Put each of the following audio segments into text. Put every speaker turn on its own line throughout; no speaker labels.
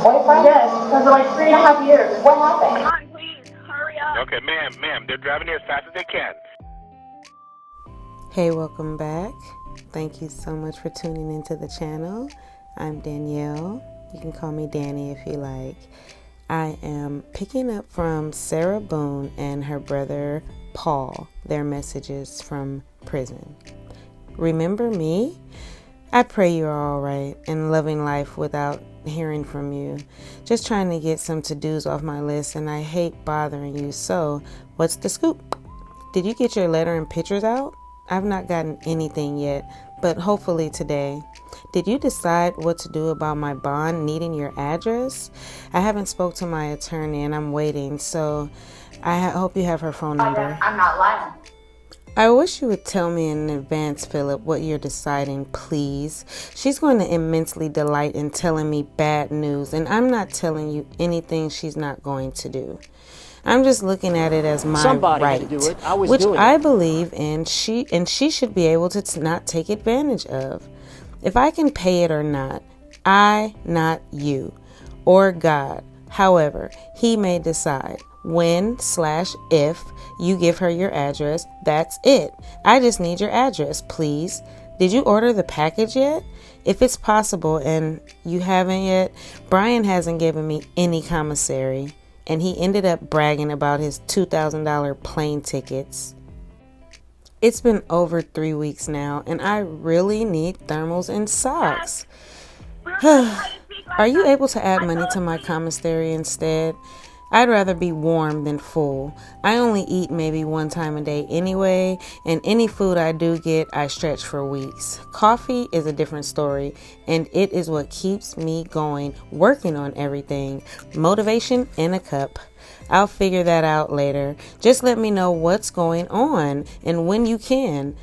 boyfriend? Yes, because of like 3.5 years. What happened?
Come on, please, hurry up.
Okay, ma'am, they're driving here as fast as they can.
Hey, welcome back. Thank you so much for tuning into the channel. I'm Danielle. You can call me Danny if you like. I am picking up from Sarah Boone and her brother Paul, their messages from prison. Remember me? I pray you're all right and loving life without hearing from you. Just trying to get some to-dos off my list, and I hate bothering you. So, what's the scoop? Did you get your letter and pictures out? I've not gotten anything yet, but hopefully today. Did you decide what to do about my bond needing your address? I haven't spoke to my attorney and I'm waiting, so I hope you have her phone number.
I'm not lying.
I wish you would tell me in advance, Philip, what you're deciding, please. She's going to immensely delight in telling me bad news, and I'm not telling you anything she's not going to do. I'm just looking at it as my right, which I believe in, and she should be able to not take advantage of. If I can pay it or not, I, not you, or God. However, he may decide when/if you give her your address. That's it. I just need your address, please. Did you order the package yet? If it's possible and you haven't yet, Brian hasn't given me any commissary, and he ended up bragging about his $2,000 plane tickets. It's been over 3 weeks now, and I really need thermals and socks. Are you able to add money to my commissary instead? I'd rather be warm than full. I only eat maybe one time a day anyway, and any food I do get, I stretch for weeks. Coffee is a different story, and it is what keeps me going, working on everything. Motivation in a cup. I'll figure that out later. Just let me know what's going on and when you can.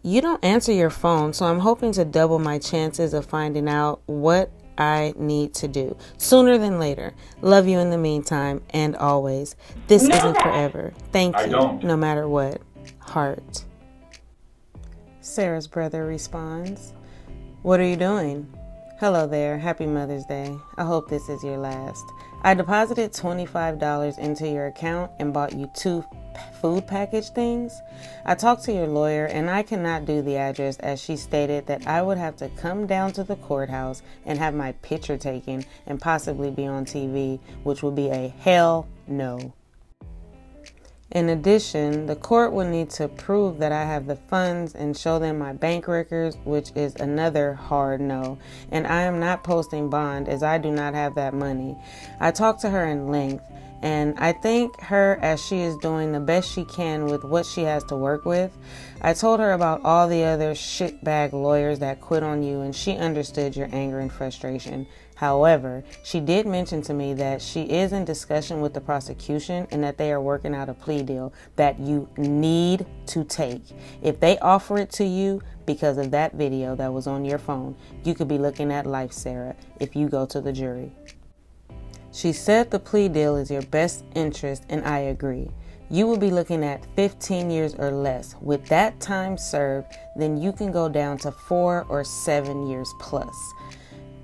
You don't answer your phone, so I'm hoping to double my chances of finding out what I need to do sooner than later. Love you in the meantime and always. This isn't forever. Thank you, no matter what. Heart. Sarah's brother responds, "What are you doing?" "Hello there. Happy Mother's Day. I hope this is your last. I deposited $25 into your account and bought you 2 food package things. I talked to your lawyer and I cannot do the address, as she stated that I would have to come down to the courthouse and have my picture taken and possibly be on TV, which would be a hell no. In addition, the court will need to prove that I have the funds and show them my bank records, which is another hard no. And I am not posting bond, as I do not have that money. I talked to her in length, and I thank her as she is doing the best she can with what she has to work with. I told her about all the other shitbag lawyers that quit on you, and she understood your anger and frustration. However, she did mention to me that she is in discussion with the prosecution and that they are working out a plea deal that you need to take. If they offer it to you because of that video that was on your phone, you could be looking at life, Sarah, if you go to the jury. She said the plea deal is your best interest, and I agree. You will be looking at 15 years or less. With that time served, then you can go down to 4 or 7 years plus.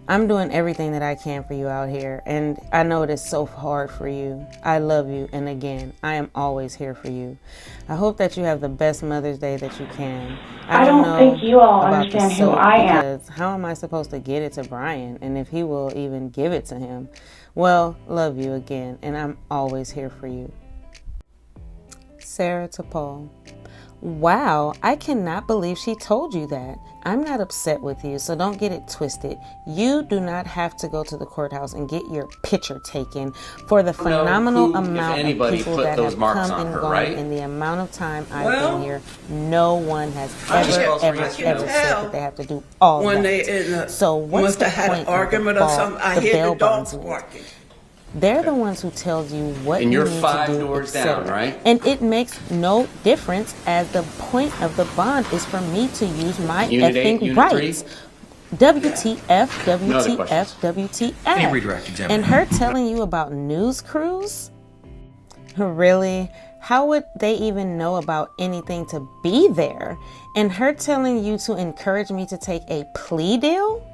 I'm doing everything that I can for you out here, and I know it is so hard for you. I love you, and again, I am always here for you. I hope that you have the best Mother's Day that you can.
I don't think you all understand who I am.
Because how am I supposed to get it to Brian, and if he will even give it to him? Well, love you again, and I'm always here for you. Sarah to Paul. Wow, I cannot believe she told you that. I'm not upset with you, so don't get it twisted. You do not have to go to the courthouse and get your picture taken for the phenomenal amount of people that have come and gone in the amount of time I've been here. No one has ever said that they have to do all that. So what's the point of the bail bondsman? They're the ones who tells you what you need to do, etc. And it makes no difference, as the point of the bond is for me to use my effing rights. WTF, WTF, WTF. And her telling you about news crews? Really? How would they even know about anything to be there? And her telling you to encourage me to take a plea deal?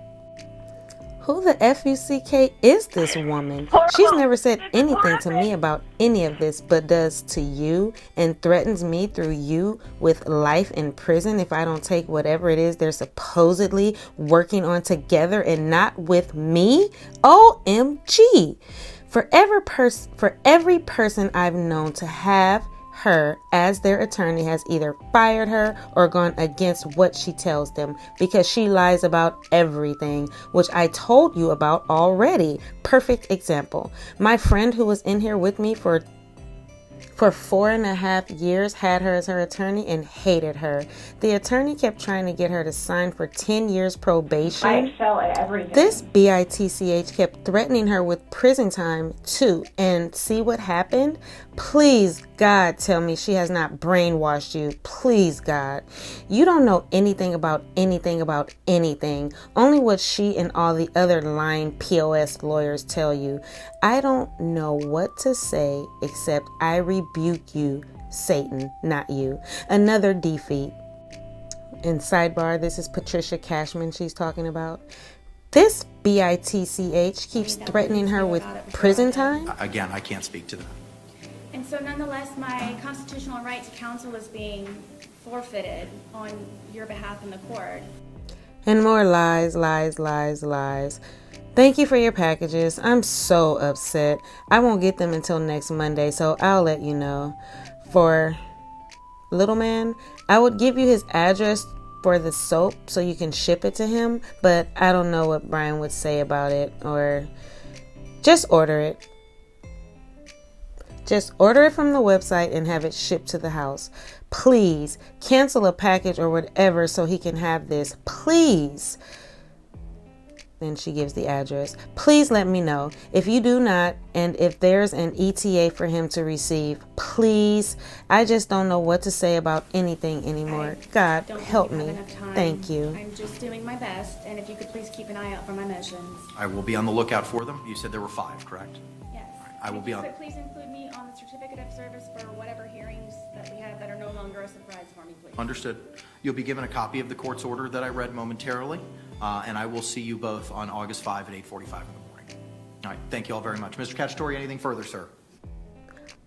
Who the FUCK is this woman? She's never said anything to me about any of this, but does to you and threatens me through you with life in prison if I don't take whatever it is they're supposedly working on together and not with me? OMG. For every person I've known to have her as their attorney has either fired her or gone against what she tells them because she lies about everything, which I told you about already. Perfect example. My friend who was in here with me for 4.5 years had her as her attorney and hated her. The attorney kept trying to get her to sign for 10 years probation.
I excel at everything.
This BITCH kept threatening her with prison time too. And see what happened? Please, God, tell me she has not brainwashed you. Please, God. You don't know anything about anything. Only what she and all the other lying POS lawyers tell you. I don't know what to say except I rebuke you, Satan, not you. Another defeat. In sidebar, this is Patricia Cashman she's talking about. This BITCH keeps threatening her with prison time.
Again, I can't speak to that.
And so nonetheless, my constitutional right to counsel is being forfeited on your behalf in the court.
And more lies. Thank you for your packages. I'm so upset. I won't get them until next Monday, so I'll let you know. For little man, I would give you his address for the soap so you can ship it to him, but I don't know what Brian would say about it, or just order it. Just order it from the website and have it shipped to the house. Please cancel a package or whatever so he can have this. Please. Then she gives the address. Please let me know if you do not, and if there's an ETA for him to receive. Please. I just don't know what to say about anything anymore. God, help me. Thank you.
I'm just doing my best, and if you could please keep an eye out for my motions.
I will be on the lookout for them. You said there were 5, correct?
Yes.
I will be on.
Please include me on the certificate of service for whatever hearings that we have that are no longer a surprise for me, please.
Understood. You'll be given a copy of the court's order that I read momentarily, and I will see you both on August 5 at 8:45 in the morning. All right. Thank you all very much. Mr. Cacciatore, anything further, sir?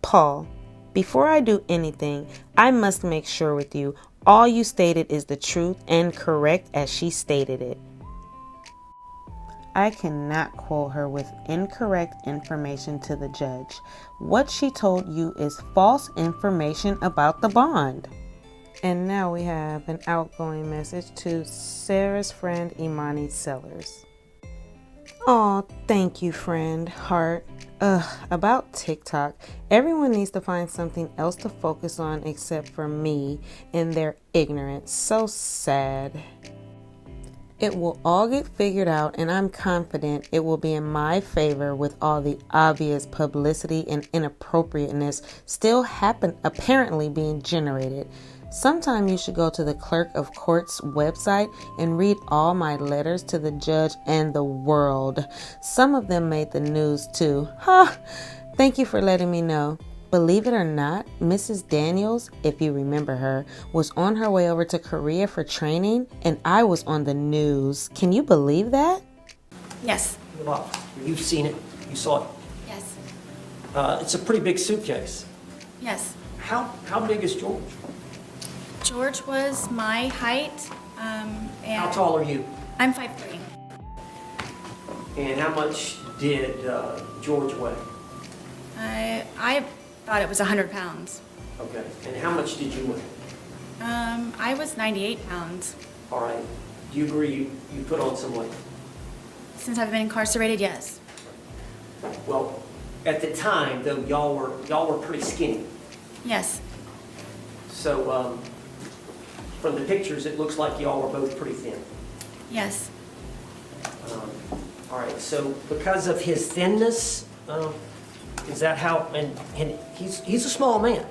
Paul, before I do anything, I must make sure with you all you stated is the truth and correct as she stated it. I cannot quote her with incorrect information to the judge. What she told you is false information about the bond. And now we have an outgoing message to Sarah's friend Imani Sellers. Oh, thank you, friend. Heart. About TikTok. Everyone needs to find something else to focus on except for me and their ignorance. So sad. It will all get figured out, and I'm confident it will be in my favor with all the obvious publicity and inappropriateness still apparently being generated. Sometime you should go to the clerk of court's website and read all my letters to the judge and the world. Some of them made the news too. Thank you for letting me know. Believe it or not, Mrs. Daniels, if you remember her, was on her way over to Korea for training, and I was on the news. Can you believe that?
Yes.
Well, you've seen it. You saw it.
Yes.
It's a pretty big suitcase.
Yes.
How big is George?
George was my height. And
How tall are you?
I'm 5'3".
And how much did George weigh?
I thought it was 100 pounds.
Okay. And how much did you weigh?
I was 98 pounds.
All right. Do you agree you put on some weight?
Since I've been incarcerated, yes.
Well, at the time, though, y'all were pretty skinny.
Yes.
So, from the pictures, it looks like y'all were both pretty thin.
Yes.
All right. So, because of his thinness, is that how? And he's a small man.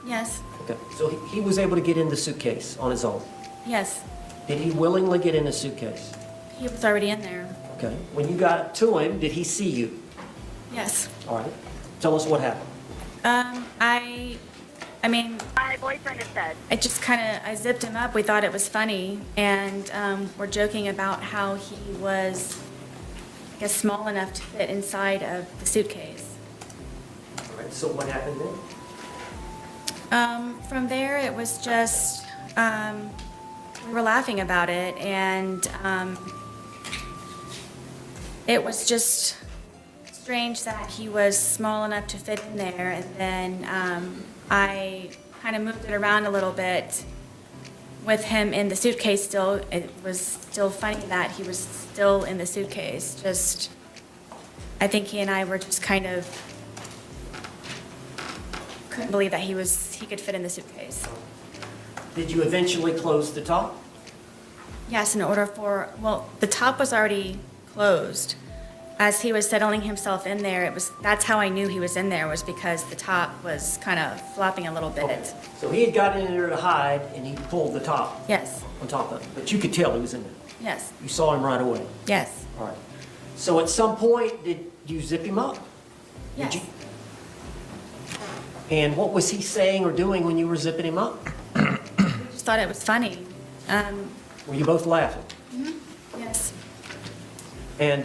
Yes.
Okay. So he was able to get in the suitcase on his own.
Yes.
Did he willingly get in the suitcase?
He was already in there.
Okay. When you got to him, did he see you?
Yes.
All right. Tell us what happened.
I mean,
My boyfriend is dead.
I zipped him up. We thought it was funny, and we're joking about how he was guess, small enough to fit inside of the suitcase.
All right, so what happened then?
From there, it was just, we were laughing about it, and it was just strange that he was small enough to fit in there, and then I kind of moved it around a little bit with him in the suitcase still. It was still funny that he was still in the suitcase. Just, I think he and I were just kind of, couldn't believe that he could fit in the suitcase.
Did you eventually close the top?
Yes, in order for, well, the top was already closed. As he was settling himself in there, that's how I knew he was in there, was because the top was kind of flopping a little bit.
Okay. So he had gotten in there to hide, and he pulled the top
Yes,
on top of it. But you could tell he was in there.
yes,
You saw him right away.
yes,
All right. So at some point, did you zip him up?
yes.
you? And what was he saying or doing when you were zipping him up?
I just thought it was funny.
Were you both laughing?
Yes,
And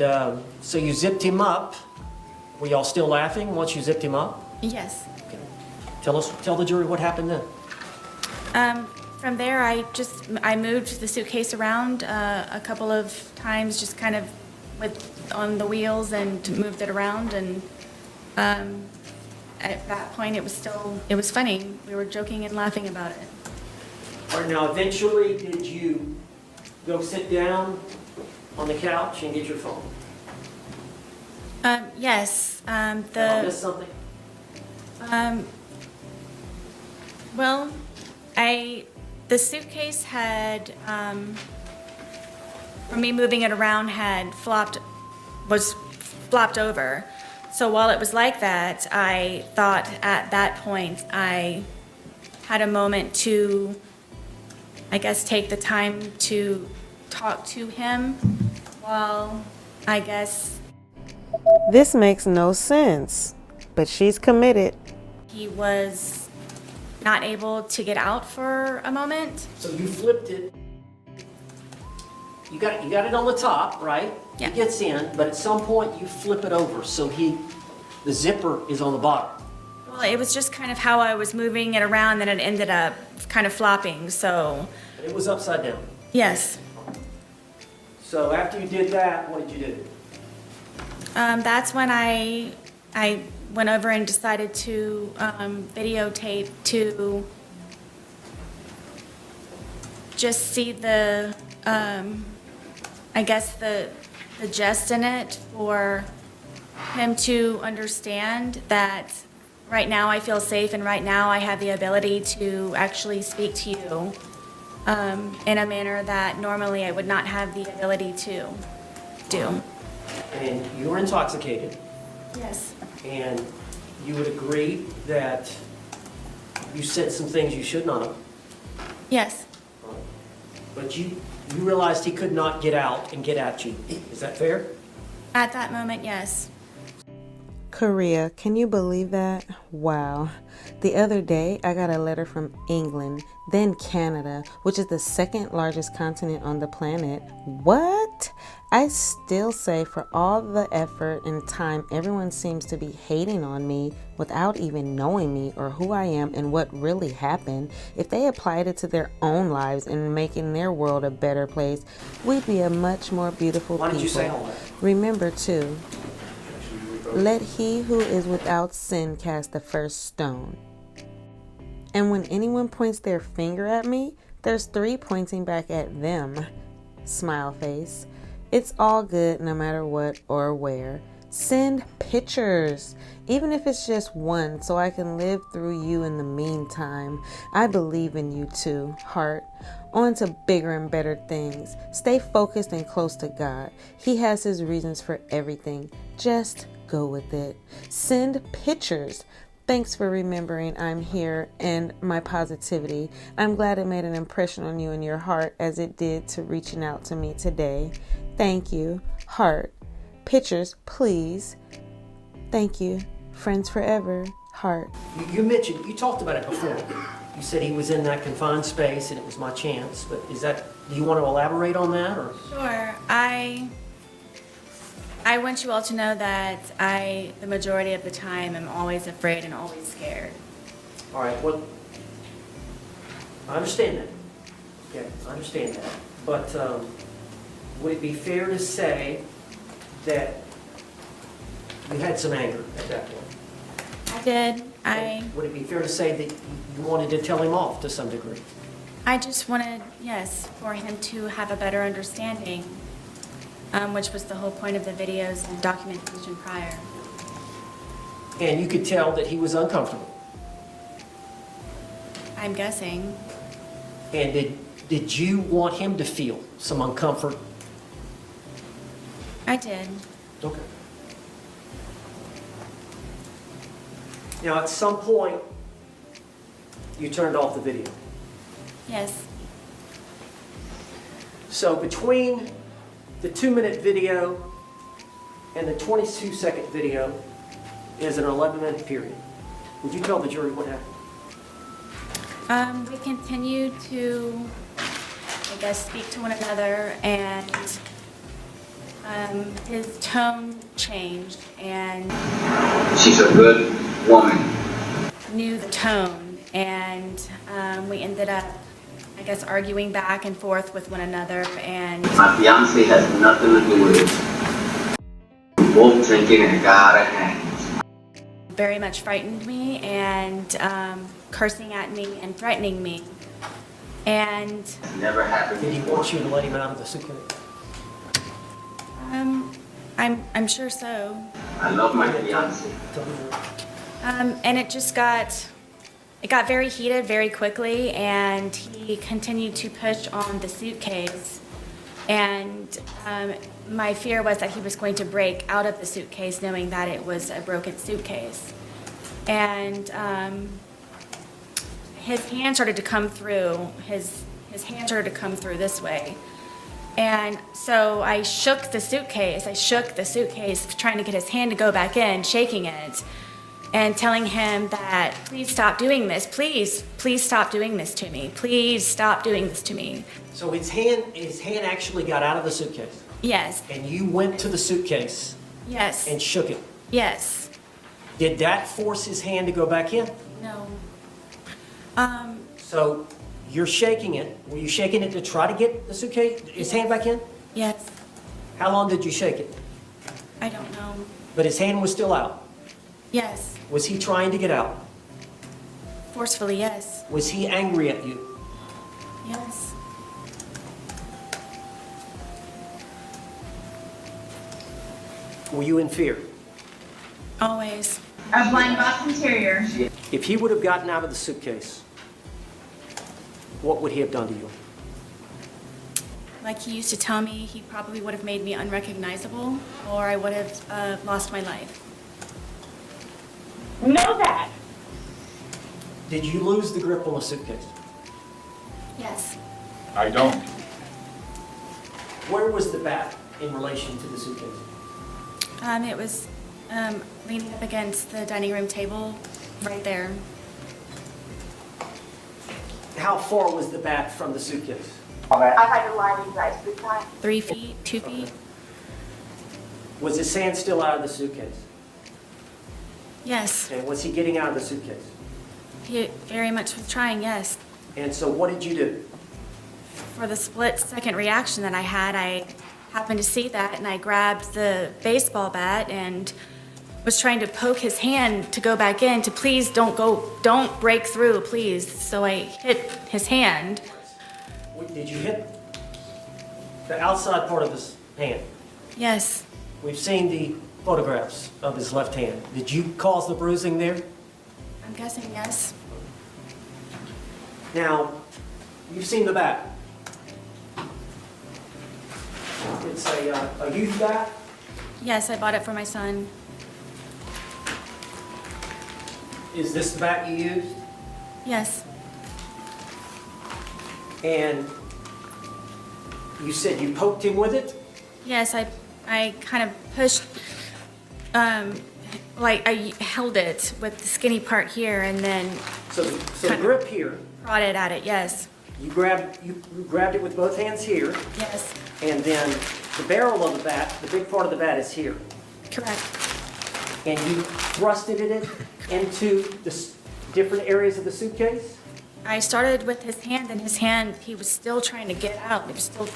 so you zipped him up. Were y'all still laughing once you zipped him up?
yes.
Okay. Tell the jury what happened then.
From there, I moved the suitcase around a couple of times, just kind of on the wheels, and moved it around. And at that point, it was funny. We were joking and laughing about it.
All right, now eventually, did you go sit down on the couch and get your phone?
Yes.
Did I miss something?
Well, the suitcase had, for me moving it around, was flopped over. So while it was like that, I thought at that point I had a moment to, I guess, take the time to talk to him while, I guess,
This makes no sense, but she's committed.
he was not able to get out for a moment.
So you flipped it. You got it on the top, right?
Yeah.
It gets in, but at some point you flip it over so the zipper is on the bottom.
Well, it was just kind of how I was moving it around that it ended up kind of flopping, so,
It was upside down.
yes.
So after you did that, what did you do?
That's when I went over and decided to videotape to just see the, I guess, the jest in it, for him to understand that right now I feel safe, and right now I have the ability to actually speak to you in a manner that normally I would not have the ability to do.
And you were intoxicated,
Yes.
and you would agree that you said some things you should not have.
Yes.
But you realized he could not get out and get at you. Is that fair?
At that moment, yes.
Korea, can you believe that? Wow. The other day, I got a letter from England, then Canada, which is the second largest continent on the planet. What? I still say, for all the effort and time everyone seems to be hating on me without even knowing me or who I am and what really happened, if they applied it to their own lives and making their world a better place, we'd be a much more beautiful
Why
people.
did you say all that?
Remember, too, let he who is without sin cast the first stone. And when anyone points their finger at me, there's 3 pointing back at them. Smile face. It's all good no matter what or where. Send pictures, even if it's just one, so I can live through you in the meantime. I believe in you too, heart. On to bigger and better things. Stay focused and close to God. He has his reasons for everything. Just go with it. Send pictures. Thanks for remembering I'm here and my positivity. I'm glad it made an impression on you and your heart as it did to reaching out to me today. Thank you, heart. Pictures, please. Thank you. Friends forever, heart.
You mentioned, you talked about it before. You said he was in that confined space and it was my chance, but do you want to elaborate on that, or?
Sure. I I want you all to know that the majority of the time, am always afraid and always scared.
All right, well, I understand that. Okay, I understand that. But would it be fair to say that you had some anger at that point?
I did.
Would it be fair to say that you wanted to tell him off to some degree?
I just wanted, yes, for him to have a better understanding, which was the whole point of the videos and documentation prior.
And you could tell that he was uncomfortable.
I'm guessing.
And did you want him to feel some uncomfort?
I did.
Okay. Now, at some point, you turned off the video.
Yes.
So between the 2-minute video and the 22-second video is an 11-minute period. Would you tell the jury what happened?
We continued to, I guess, speak to one another, and his tone changed, and
She's a good woman.
knew the tone, and we ended up, I guess, arguing back and forth with one another, and
My fiance has nothing to do with it. We're both drinking and got our hands.
very much frightened me, and cursing at me and threatening me. And
It's never happened
Did he
before.
want you to let him out of the suitcase?
I'm sure so.
I love my fiance.
Tell me more.
And it got very heated very quickly, and he continued to push on the suitcase. And my fear was that he was going to break out of the suitcase, knowing that it was a broken suitcase. And his hand started to come through. His hand started to come through this way. And so I shook the suitcase. Trying to get his hand to go back in, shaking it, and telling him that, please stop doing this. Please stop doing this to me. Please stop doing this to me.
So his hand actually got out of the suitcase,
Yes,
and you went to the suitcase
yes,
and shook it.
yes.
Did that force his hand to go back in?
No.
So you're shaking it. Were you shaking it to try to get the suitcase, his hand back in?
Yes.
How long did you shake it?
I don't know.
But his hand was still out.
Yes.
Was he trying to get out?
Forcefully, yes.
Was he angry at you?
Yes.
Were you in fear?
Always.
A blind box interior.
If he would have gotten out of the suitcase, what would he have done to you?
Like he used to tell me, he probably would have made me unrecognizable, or I would have lost my life.
Know that.
Did you lose the grip on the suitcase?
Yes.
I don't.
Where was the bat in relation to the suitcase?
It was leaning up against the dining room table, right there.
How far was the bat from the suitcase?
I've had to lie to you guys 3 times.
3 feet, 2 feet?
Was his hand still out of the suitcase?
Yes.
And was he getting out of the suitcase?
He very much was trying, yes.
And so what did you do?
For the split-second reaction that I had, I happened to see that, and I grabbed the baseball bat and was trying to poke his hand to go back in, to please don't break through, please. So I hit his hand.
Did you hit the outside part of his hand?
Yes.
We've seen the photographs of his left hand. Did you cause the bruising there?
I'm guessing yes.
Now, you've seen the bat. It's a youth bat.
Yes, I bought it for my son.
Is this the bat you used?
Yes.
And you said you poked him with it?
Yes, I kind of pushed, like I held it with the skinny part here and then
So the grip here,
prodded at it, yes.
you grabbed it with both hands here,
Yes.
and then the barrel of the bat, the big part of the bat is here.
Correct.
And you thrusted it into the different areas of the suitcase?
I started with his hand, and his hand, he was still trying to get out. He was still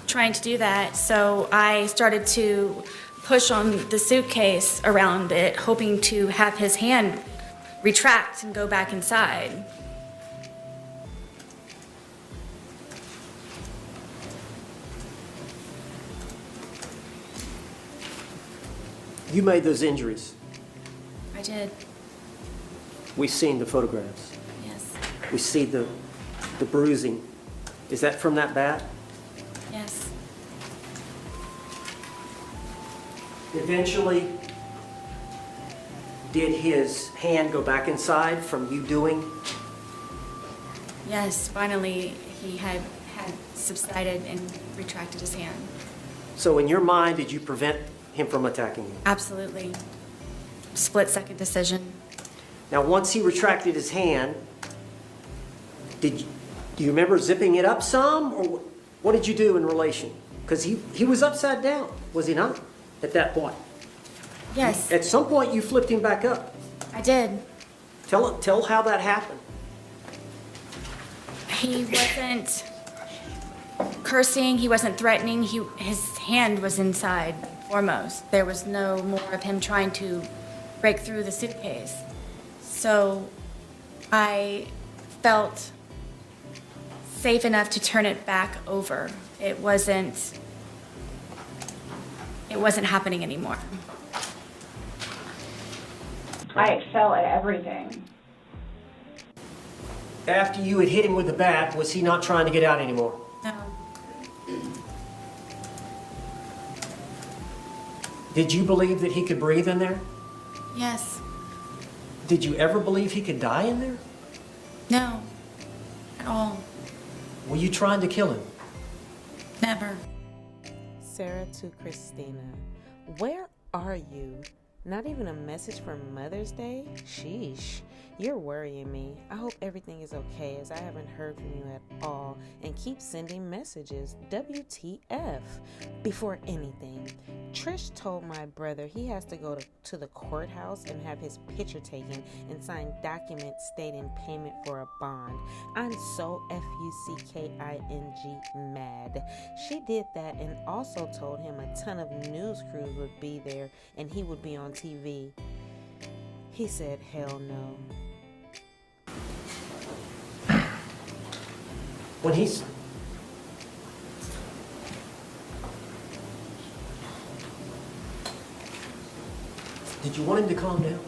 trying to do that. So I started to push on the suitcase around it, hoping to have his hand retract and go back inside.
You made those injuries.
I did,
We've seen the photographs.
yes,
We see the bruising. Is that from that bat?
yes.
Eventually, did his hand go back inside from you doing?
Yes, finally, he had subsided and retracted his hand.
So in your mind, did you prevent him from attacking you?
Absolutely. Split-second decision.
Now, once he retracted his hand, do you remember zipping it up some, or what did you do in relation? Because he was upside down, was he not, at that point?
Yes,
At some point, you flipped him back up.
I did.
Tell how that happened.
He wasn't cursing, he wasn't threatening, his hand was inside foremost. There was no more of him trying to break through the suitcase. So I felt safe enough to turn it back over. It wasn't happening anymore.
I excel at everything.
After you had hit him with the bat, was he not trying to get out anymore?
No,
Did you believe that he could breathe in there?
yes,
Did you ever believe he could die in there?
no, at all,
Were you trying to kill him?
never.
Sarah to Christina, where are you? Not even a message for Mother's Day? Sheesh, you're worrying me. I hope everything is okay, as I haven't heard from you at all. And keep sending messages. WTF. Before anything, Trish told my brother he has to go to the courthouse and have his picture taken and sign documents stating payment for a bond. I'm so FUCKING mad. She did that and also told him a ton of news crews would be there and he would be on TV. He said, hell no.
When he's... Did you want him to calm down?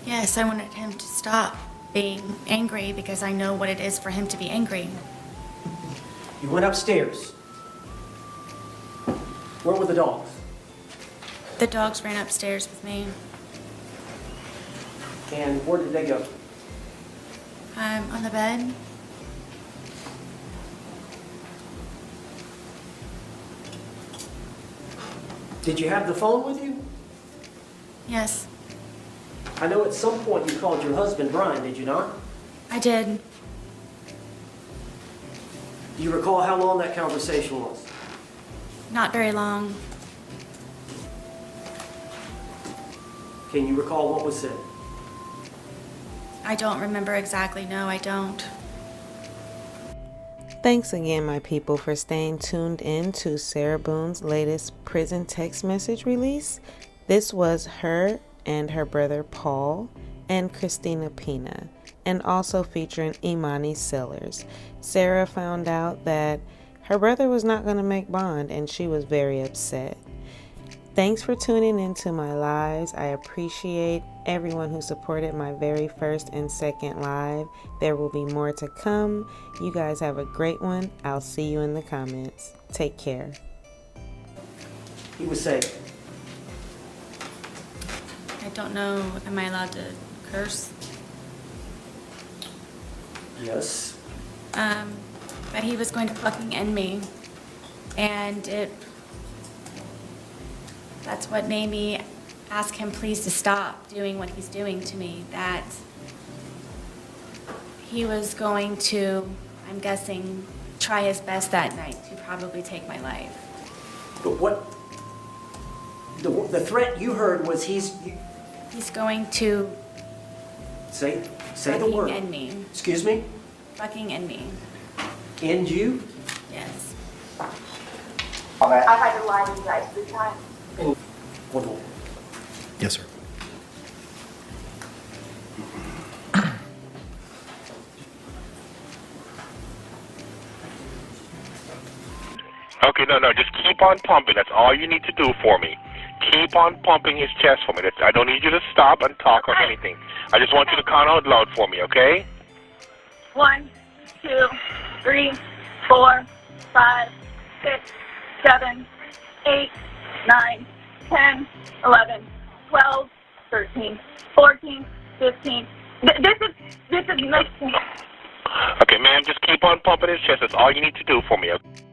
Yes, I wanted him to stop being angry because I know what it is for him to be angry.
You went upstairs. Where were the dogs?
The dogs ran upstairs with me.
And where did they go?
On the bed.
Did you have the phone with you?
Yes,
I know at some point you called your husband Brian, did you not?
I did.
Do you recall how long that conversation was?
Not very long.
Can you recall what was said?
I don't remember exactly. No, I don't.
Thanks again, my people, for staying tuned in to Sarah Boone's latest prison text message release. This was her and her brother Paul and Christina Pina, and also featuring Imani Sellers. Sarah found out that her brother was not going to make bond, and she was very upset. Thanks for tuning into my lives. I appreciate everyone who supported my very first and second live. There will be more to come. You guys have a great one. I'll see you in the comments. Take care.
He was safe.
I don't know. Am I allowed to curse?
Yes.
But he was going to fucking end me. And that's what made me ask him please to stop doing what he's doing to me. That he was going to, I'm guessing, try his best that night to probably take my life.
But what, the threat you heard was
He's going to
say the
fucking
word.
end me.
Excuse me?
Fucking end me.
End you?
Yes.
I've had to lie to you guys 3 times.
Hold on.
Yes, sir.
Okay, no, just keep on pumping. That's all you need to do for me. Keep on pumping his chest for me. I don't need you to stop and talk or anything. I just want you to count out loud for me, okay?
1, 2, 3, 4, 5, 6, 7, 8, 9, 10, 11, 12, 13, 14, 15. This is mixing.
Okay, ma'am, just keep on pumping his chest. That's all you need to do for me, okay?